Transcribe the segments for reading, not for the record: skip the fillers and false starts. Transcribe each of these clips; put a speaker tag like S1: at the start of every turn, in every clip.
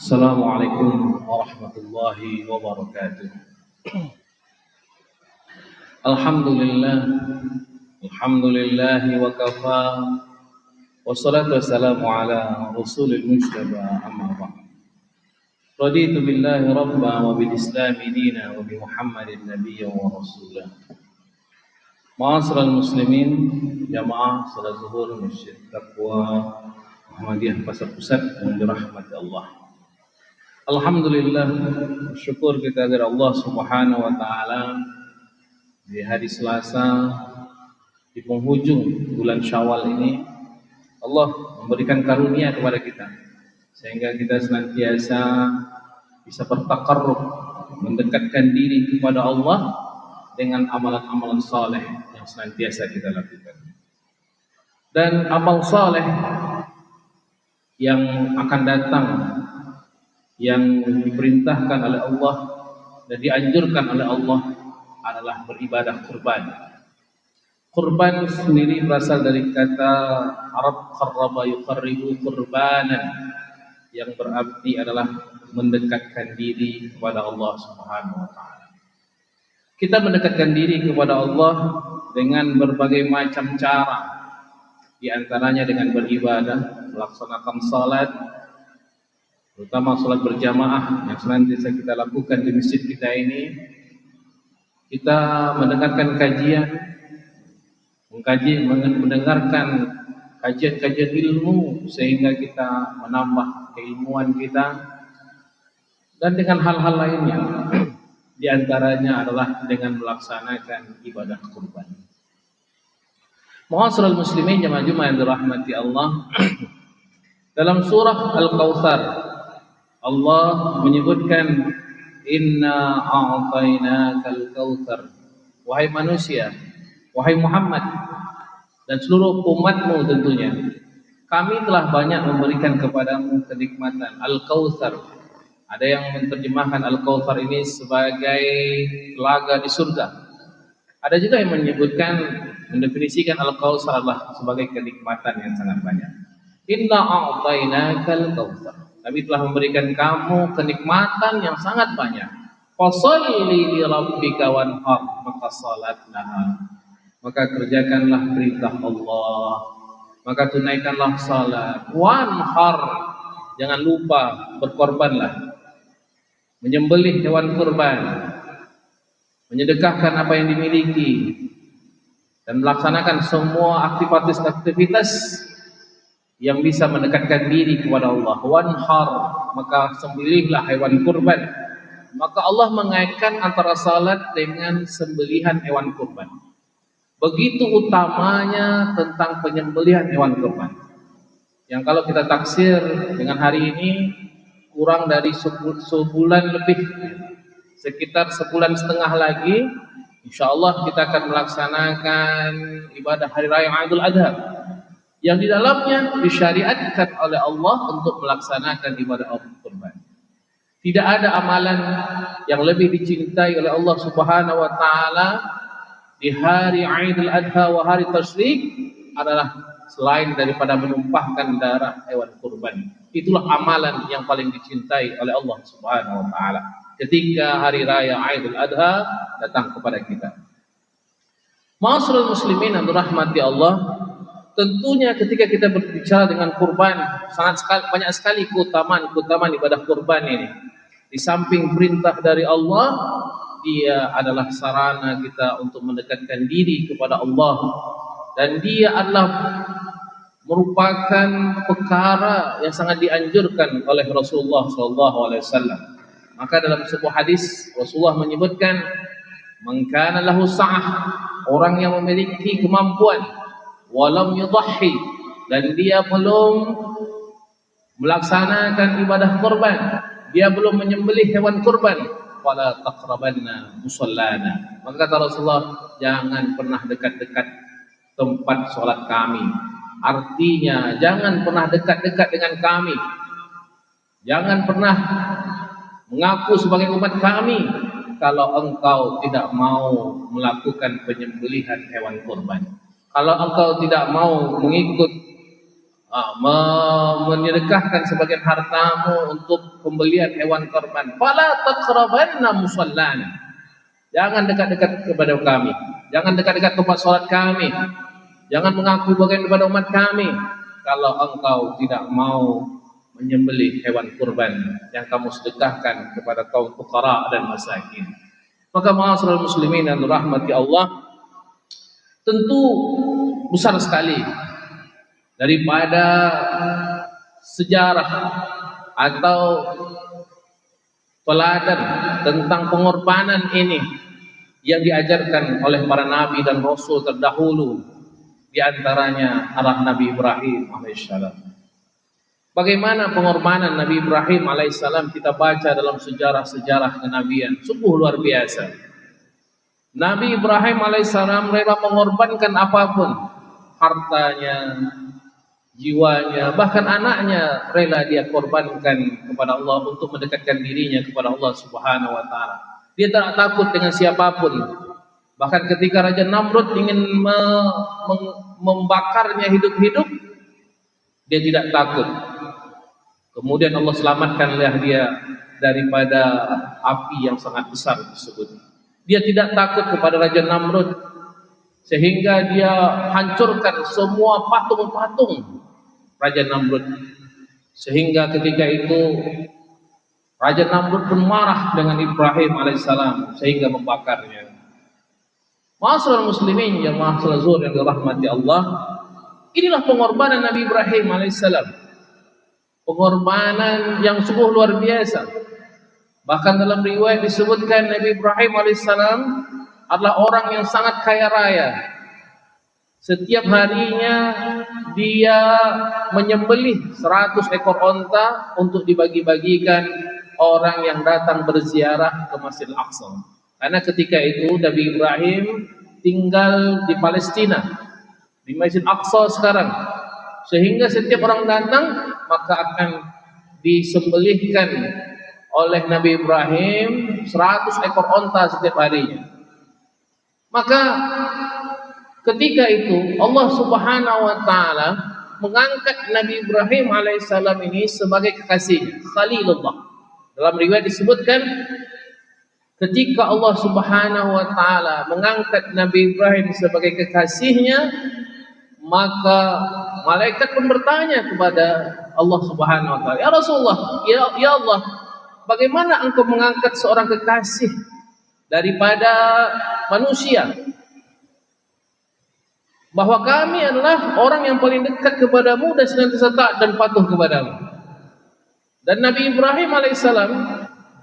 S1: Assalamualaikum warahmatullahi wabarakatuh. Alhamdulillah, alhamdulillahi wa kafa, wassalatu wassalamu ala rasulil mujtaba, amma ba'd. Raditu billahi rabba wa bil islami dina wa bi Muhammadin nabiyya wa rasulah. Ma'asyiral muslimin, jamaah salat zuhur Masjid Taqwa Muhammadiyah Pasar Pusat yang dirahmati Allah. Alhamdulillah, syukur kita kepada Allah Subhanahu wa taala di hari Selasa di penghujung bulan Syawal ini Allah memberikan karunia kepada kita sehingga kita senantiasa bisa bertaqarrub, mendekatkan diri kepada Allah dengan amalan-amalan saleh yang senantiasa kita lakukan. Dan amal saleh yang akan datang yang diperintahkan oleh Allah dan dianjurkan oleh Allah adalah beribadah kurban. Kurban sendiri berasal dari kata Arab qarraba yuqarribu qurbanan, yang berarti adalah mendekatkan diri kepada Allah Subhanahu wa taala. Kita mendekatkan diri kepada Allah dengan berbagai macam cara, di antaranya dengan beribadah, melaksanakan salat, terutama salat berjamaah yang senantiasa kita lakukan di masjid kita ini. Kita mendengarkan kajian, mendengarkan kajian-kajian ilmu sehingga kita menambah keilmuan kita, dan dengan hal-hal lainnya. Di antaranya adalah dengan melaksanakan ibadah kurban. Ma'asyiral muslimin jamaah yang dirahmati Allah, dalam surah Al-Kautsar Allah menyebutkan inna a'tainakal kautsar, wahai manusia, wahai Muhammad dan seluruh umatmu tentunya, kami telah banyak memberikan kepadamu kenikmatan. Al-Kautsar, ada yang menerjemahkan Al-Kautsar ini sebagai telaga di surga. Ada juga yang menyebutkan, mendefinisikan Al-Kautsar adalah sebagai kenikmatan yang sangat banyak. Inna a'tainakal kautsar, kami telah memberikan kamu kenikmatan yang sangat banyak. Fasholli li rabbika wanhar, maka salatlah, maka kerjakanlah perintah Allah, maka tunaikanlah salat. Wanhar, jangan lupa berkorbanlah, menyembelih hewan kurban, menyedekahkan apa yang dimiliki, dan melaksanakan semua aktivitas yang bisa mendekatkan diri kepada Allah. Wanhar, maka sembelihlah hewan kurban. Maka Allah mengaitkan antara salat dengan sembelihan hewan kurban. Begitu utamanya tentang penyembelihan hewan kurban, yang kalau kita taksir dengan hari ini kurang dari sebulan lebih, sekitar sebulan setengah lagi, insya Allah kita akan melaksanakan ibadah Hari Raya Idul Adha, yang di dalamnya disyariatkan oleh Allah untuk melaksanakan ibadah kurban. Tidak ada amalan yang lebih dicintai oleh Allah Subhanahu wa taala di hari Idul Adha wa hari tasyrik adalah selain daripada menumpahkan darah hewan kurban. Itulah amalan yang paling dicintai oleh Allah Subhanahu wa taala ketika hari raya Idul Adha datang kepada kita. Ma'asyiral muslimin yang dirahmati Allah, tentunya ketika kita berbicara dengan kurban, banyak sekali keutamaan ibadah kurban ini. Di samping perintah dari Allah, dia adalah sarana kita untuk mendekatkan diri kepada Allah, dan dia adalah merupakan perkara yang sangat dianjurkan oleh Rasulullah SAW. Maka dalam sebuah hadis Rasulullah menyebutkan, man kana lahu sa'ah, orang yang memiliki kemampuan, walam yudahhi, dan dia belum melaksanakan ibadah kurban, dia belum menyembelih hewan kurban, wala taqrabanna musallana, maka kata Rasulullah, jangan pernah dekat-dekat tempat sholat kami. Artinya jangan pernah dekat-dekat dengan kami, jangan pernah mengaku sebagai umat kami kalau engkau tidak mau melakukan penyembelihan hewan kurban. Kalau engkau tidak mau mengikut menyedekahkan sebagian hartamu untuk pembelian hewan korban. Fala taqrabanna musallana. Jangan dekat-dekat kepada kami. Jangan dekat-dekat tempat salat kami. Jangan mengaku bagian daripada umat kami kalau engkau tidak mau menyembelih hewan kurban yang kamu sedekahkan kepada kaum fuqara dan masakin. Maka ma'asyiral muslimin yang dirahmati Allah, tentu besar sekali daripada sejarah atau teladan tentang pengorbanan ini yang diajarkan oleh para nabi dan rasul terdahulu, di antaranya adalah Nabi Ibrahim alaihissalam. Bagaimana pengorbanan Nabi Ibrahim alaihissalam kita baca dalam sejarah-sejarah kenabian, sungguh luar biasa. Nabi Ibrahim alaihissalam rela mengorbankan apapun, hartanya, jiwanya, bahkan anaknya rela dia korbankan kepada Allah untuk mendekatkan dirinya kepada Allah Subhanahu wa taala. Dia tak takut dengan siapapun. Bahkan ketika Raja Namrud ingin membakarnya hidup-hidup, dia tidak takut. Kemudian Allah selamatkanlah dia daripada api yang sangat besar tersebut. Dia tidak takut kepada Raja Namrud, sehingga dia hancurkan semua patung-patung Raja Namrud. Sehingga ketika itu Raja Namrud pun marah dengan Ibrahim alaihissalam sehingga membakarnya. Ma'asyiral muslimin yang ma'asyiral zuhur yang dirahmati Allah, inilah pengorbanan Nabi Ibrahim alaihissalam. Pengorbanan yang sungguh luar biasa. Bahkan dalam riwayat disebutkan Nabi Ibrahim alaihissalam adalah orang yang sangat kaya raya. Setiap harinya dia menyembelih 100 ekor onta untuk dibagi-bagikan orang yang datang berziarah ke Masjidil Aqsa. Karena ketika itu Nabi Ibrahim tinggal di Palestina, di Masjidil Aqsa sekarang. Sehingga setiap orang datang maka akan disembelihkan oleh Nabi Ibrahim 100 ekor onta setiap harinya. Maka ketika itu Allah Subhanahu wa taala mengangkat Nabi Ibrahim alaihissalam ini sebagai kekasihnya, Khalilullah. Dalam riwayat disebutkan ketika Allah Subhanahu wa taala mengangkat Nabi Ibrahim sebagai kekasihnya, maka malaikat pun bertanya kepada Allah Subhanahu wa taala, "Ya Rasulullah, ya Allah, bagaimana engkau mengangkat seorang kekasih daripada manusia? Bahwa kami adalah orang yang paling dekat kepadamu dan senantiasa taat dan patuh kepadamu." Dan Nabi Ibrahim alaihissalam,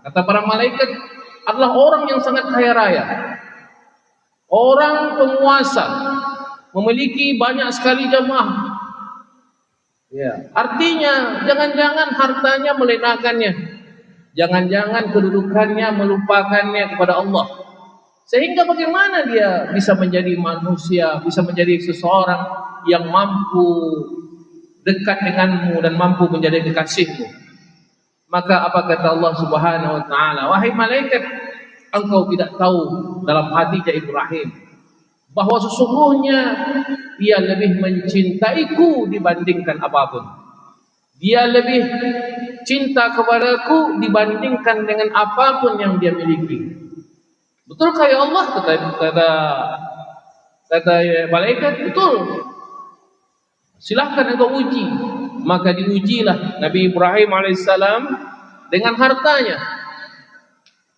S1: kata para malaikat, adalah orang yang sangat kaya raya, orang penguasa, memiliki banyak sekali jamaah. Ya, artinya jangan-jangan hartanya melenakannya, jangan-jangan kedudukannya melupakannya kepada Allah. Sehingga bagaimana dia bisa menjadi manusia, bisa menjadi seseorang yang mampu dekat denganmu dan mampu menjadi kekasihmu. Maka apa kata Allah Subhanahu wa taala? Wahai malaikat, engkau tidak tahu dalam hatinya Ibrahim bahwa sesungguhnya dia lebih mencintaiku dibandingkan apapun. Dia lebih cinta kepadaku dibandingkan dengan apapun yang dia miliki. Betulkah ya Allah? Kata malaikat, betul. Silahkan engkau uji. Maka diujilah Nabi Ibrahim alaihissalam dengan hartanya.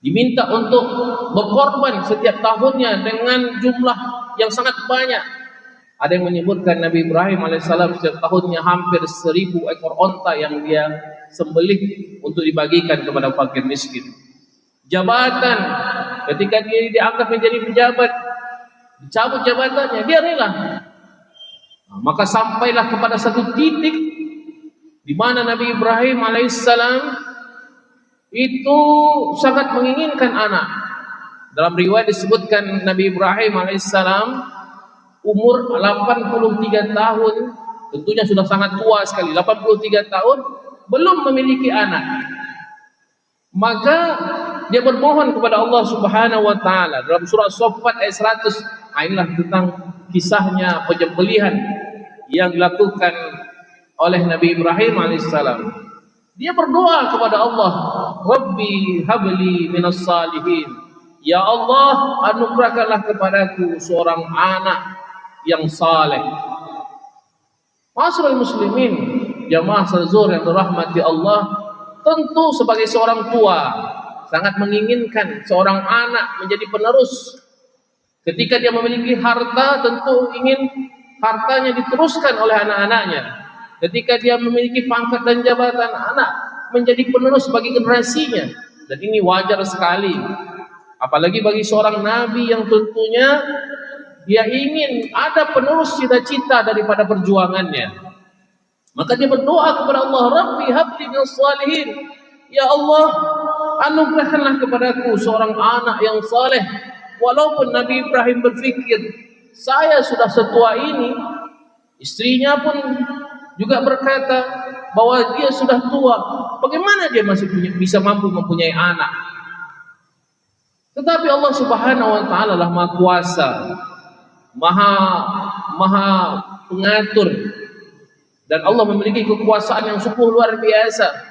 S1: Diminta untuk berkorban setiap tahunnya dengan jumlah yang sangat banyak. Ada yang menyebutkan Nabi Ibrahim alaihissalam setiap tahunnya hampir 1000 ekor onta yang dia sembelih untuk dibagikan kepada fakir miskin. Jabatan, ketika dia diangkat menjadi pejabat, dicabut jabatannya, dia rela. Maka sampailah kepada satu titik di mana Nabi Ibrahim alaihissalam itu sangat menginginkan anak. Dalam riwayat disebutkan Nabi Ibrahim alaihissalam umur 83 tahun, tentunya sudah sangat tua sekali, 83 tahun belum memiliki anak. Maka dia bermohon kepada Allah Subhanahu wa taala dalam surah Shaffat ayat 100. Inilah tentang kisahnya penyembelihan yang dilakukan oleh Nabi Ibrahim alaihissalam. Dia berdoa kepada Allah, Rabbi habli minas salihin. Ya Allah, anugerahkanlah kepadaku seorang anak yang saleh. Ma'asyiral muslimin, jamaah salat zuhur yang dirahmati Allah, tentu sebagai seorang tua sangat menginginkan seorang anak menjadi penerus. Ketika dia memiliki harta, tentu ingin hartanya diteruskan oleh anak-anaknya. Ketika dia memiliki pangkat dan jabatan, anak menjadi penerus bagi generasinya. Dan ini wajar sekali. Apalagi bagi seorang nabi yang tentunya dia ingin ada penerus cita-cita daripada perjuangannya. Maka dia berdoa kepada Allah, Rabbi habli minas salihin. Ya Allah, anugerahkanlah kepadaku seorang anak yang saleh. Walaupun Nabi Ibrahim berpikir, saya sudah setua ini, istrinya pun juga berkata bahwa dia sudah tua, bagaimana dia masih bisa mampu mempunyai anak? Tetapi Allah Subhanahu wa taala lah Maha Kuasa, Maha Pengatur, dan Allah memiliki kekuasaan yang sungguh luar biasa.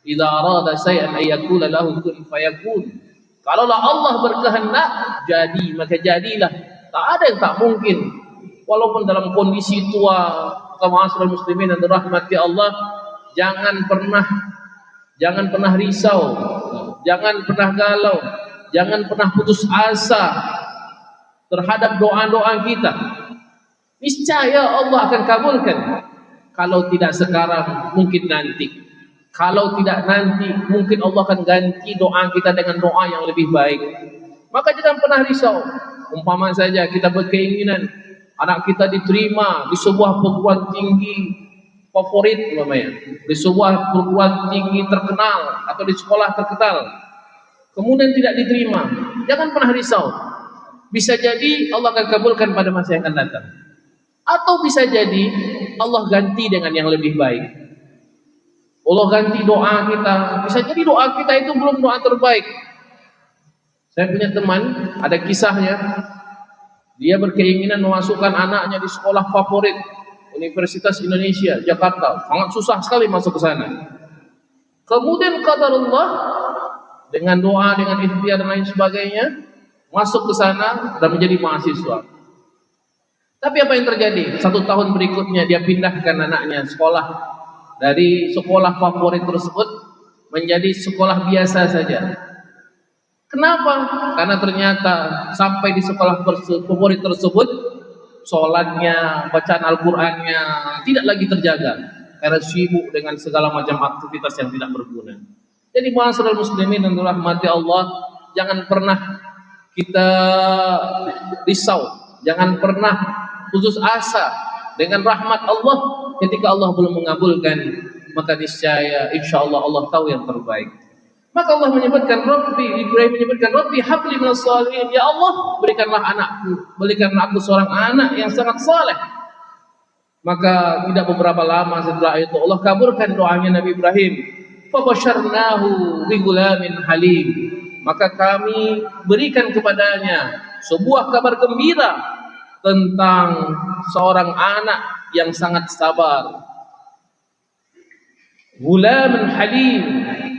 S1: Idza arada syai'an ay yaqula lahu kun fayakun. Kalaulah Allah berkehendak, jadi maka jadilah. Tak ada yang tak mungkin. Walaupun dalam kondisi tua, ma'asyiral muslimin yang dirahmati Allah, jangan pernah risau, jangan pernah galau, jangan pernah putus asa terhadap doa-doa kita. Niscaya Allah akan kabulkan. Kalau tidak sekarang, mungkin nanti. Kalau tidak nanti, mungkin Allah akan ganti doa kita dengan doa yang lebih baik. Maka jangan pernah risau. Umpama saja kita berkeinginan anak kita diterima di sebuah perguruan tinggi favorit, umpamanya, di sebuah perguruan tinggi terkenal atau di sekolah terkenal, kemudian tidak diterima, jangan pernah risau. Bisa jadi Allah akan kabulkan pada masa yang akan datang. Atau bisa jadi Allah ganti dengan yang lebih baik. Allah ganti doa kita. Bisa jadi doa kita itu belum doa terbaik. Saya punya teman, ada kisahnya. Dia berkeinginan memasukkan anaknya di sekolah favorit Universitas Indonesia, Jakarta. Sangat susah sekali masuk ke sana. Kemudian qadarullah, dengan doa, dengan ikhtiar dan lain sebagainya, masuk ke sana dan menjadi mahasiswa. Tapi apa yang terjadi? 1 tahun berikutnya dia pindahkan anaknya sekolah dari sekolah favorit tersebut menjadi sekolah biasa saja. Kenapa? Karena ternyata sampai di sekolah favorit tersebut, sholatnya, bacaan Al-Qurannya tidak lagi terjaga karena sibuk dengan segala macam aktivitas yang tidak berguna. Jadi ma'asyiral muslimin yang dirahmati Allah, jangan pernah kita risau, jangan pernah putus asa dengan rahmat Allah. Ketika Allah belum mengabulkan, maka niscaya insyaallah Allah tahu yang terbaik. Maka Allah menyebutkan, Ibrahim menyebutkan, Rabbi habli minas salihin. Ya Allah, berikanlah aku seorang anak yang sangat saleh. Maka tidak beberapa lama setelah itu Allah kabulkan doanya Nabi Ibrahim. Fabasyarnahu bigulamin halim. Maka kami berikan kepadanya sebuah kabar gembira tentang seorang anak yang sangat sabar. Gulamun halim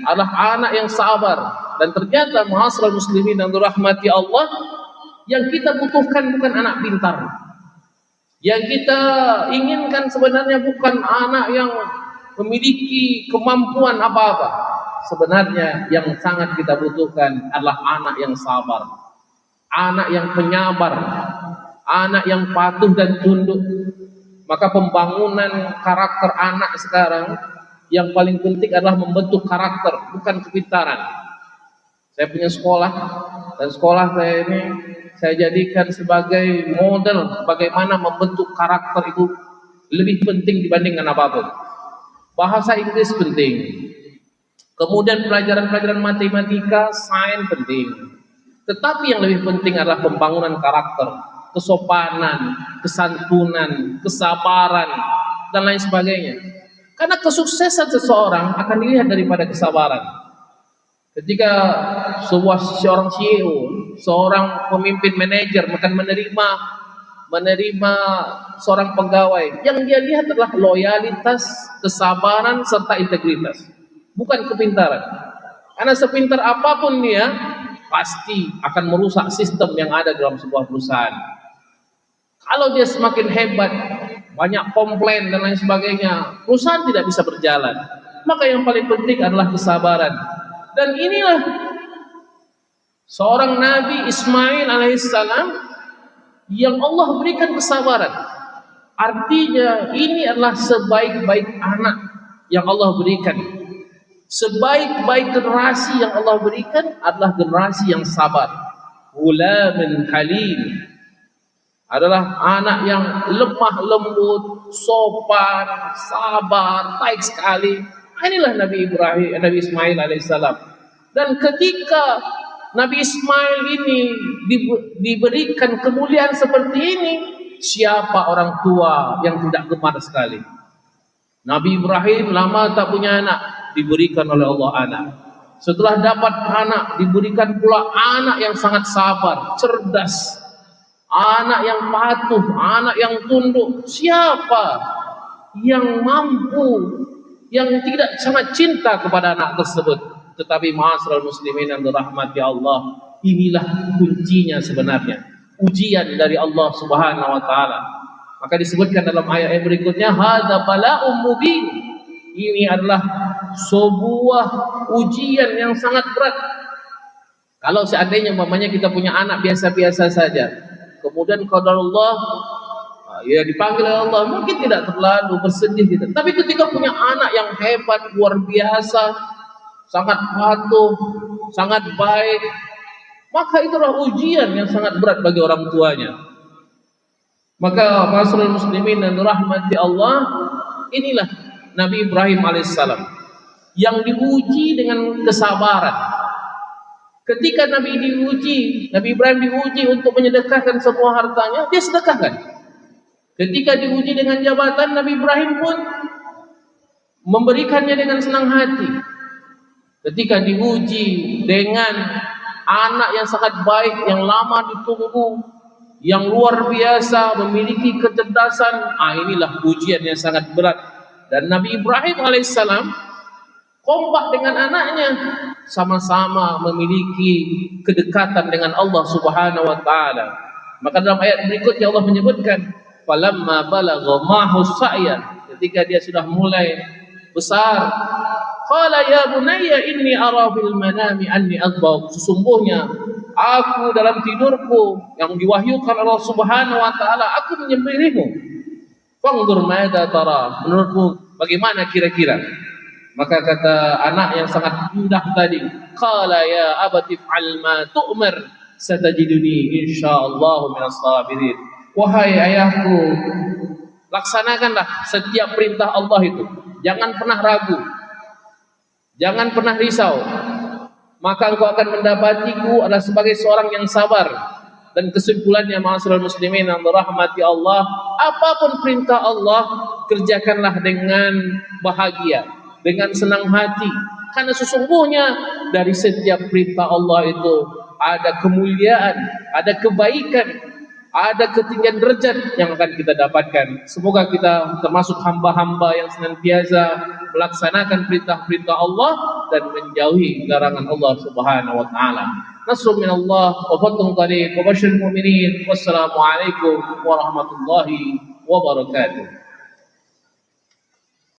S1: adalah anak yang sabar. Dan ternyata ma'asyiral muslimin yang dirahmati Allah, yang kita butuhkan bukan anak pintar. Yang kita inginkan sebenarnya bukan anak yang memiliki kemampuan apa-apa. Sebenarnya yang sangat kita butuhkan adalah anak yang sabar, anak yang penyabar, anak yang patuh dan tunduk. Maka pembangunan karakter anak sekarang yang paling penting adalah membentuk karakter, bukan kepintaran. Saya punya sekolah, dan sekolah saya ini saya jadikan sebagai model bagaimana membentuk karakter itu lebih penting dibandingkan apapun. Bahasa Inggris penting, kemudian pelajaran-pelajaran matematika, sains penting. Tetapi yang lebih penting adalah pembangunan karakter, kesopanan, kesantunan, kesabaran, dan lain sebagainya. Karena kesuksesan seseorang akan dilihat daripada kesabaran. Ketika seorang CEO, seorang pemimpin manajer akan menerima menerima seorang pegawai, yang dia lihat adalah loyalitas, kesabaran, serta integritas, bukan kepintaran. Karena sepintar apapun dia, pasti akan merusak sistem yang ada dalam sebuah perusahaan. Kalau dia semakin hebat, banyak komplain dan lain sebagainya, perusahaan tidak bisa berjalan. Maka yang paling penting adalah kesabaran. Dan inilah seorang Nabi Ismail alaihissalam yang Allah berikan kesabaran. Artinya ini adalah sebaik-baik anak yang Allah berikan. Sebaik-baik generasi yang Allah berikan adalah generasi yang sabar. Ghulamun halim, adalah anak yang lemah lembut, sopan, sabar, baik sekali. Inilah Nabi Ismail alaihissalam. Dan ketika Nabi Ismail ini diberikan kemuliaan seperti ini, siapa orang tua yang tidak gemar sekali? Nabi Ibrahim lama tak punya anak, diberikan oleh Allah anak. Setelah dapat anak, diberikan pula anak yang sangat sabar, cerdas, anak yang patuh, anak yang tunduk. Siapa yang mampu, yang tidak sangat cinta kepada anak tersebut? Tetapi ma'asyiral muslimin yang dirahmati Allah, inilah kuncinya sebenarnya, ujian dari Allah Subhanahu wa taala. Maka disebutkan dalam ayat yang berikutnya, hadza bala'um mubin. Ini adalah sebuah ujian yang sangat berat. Kalau seandainya mamanya kita punya anak biasa-biasa saja, kemudian qadarullah ya dipanggil oleh Allah, mungkin tidak terlalu bersedih gitu. Tapi ketika punya anak yang hebat, luar biasa, sangat patuh, sangat baik, maka itulah ujian yang sangat berat bagi orang tuanya. Maka ma'asyiral muslimin dan rahmati Allah, inilah Nabi Ibrahim alaihissalam yang diuji dengan kesabaran. Ketika Nabi Ibrahim diuji untuk menyedekahkan semua hartanya, dia sedekahkan. Ketika diuji dengan jabatan, Nabi Ibrahim pun memberikannya dengan senang hati. Ketika diuji dengan anak yang sangat baik, yang lama ditunggu, yang luar biasa, memiliki kecerdasan, inilah ujian yang sangat berat. Dan Nabi Ibrahim alaihissalam kompak dengan anaknya, sama-sama memiliki kedekatan dengan Allah Subhanahu wa taala. Maka dalam ayat berikutnya Allah menyebutkan, falamma balagha ma'hu sa'ya, ketika dia sudah mulai besar, qala ya bunayya inni ara fil manami anni adbaq, sesungguhnya aku dalam tidurku yang diwahyukan Allah Subhanahu wa taala, aku menyembelihmu. Fanzur madza tara, menurutmu bagaimana kira-kira? Maka kata anak yang sangat indah tadi, qala ya abati fa'al ma tu'mar satajiduni insyaallah minas sabirin. Wahai ayahku, laksanakanlah setiap perintah Allah itu. Jangan pernah ragu, jangan pernah risau, maka engkau akan mendapatiku adalah sebagai seorang yang sabar. Dan kesimpulannya, ma'asyiral muslimin yang dirahmati Allah, apapun perintah Allah, kerjakanlah dengan bahagia, dengan senang hati. Karena sesungguhnya dari setiap perintah Allah itu ada kemuliaan, ada kebaikan, ada ketinggian derajat yang akan kita dapatkan. Semoga kita termasuk hamba-hamba yang senantiasa melaksanakan perintah-perintah Allah dan menjauhi larangan Allah Subhanahu wa taala. Nasrun minallah wa fathun qarib wa basyiril mu'minin. Wassalamu alaikum warahmatullahi wabarakatuh.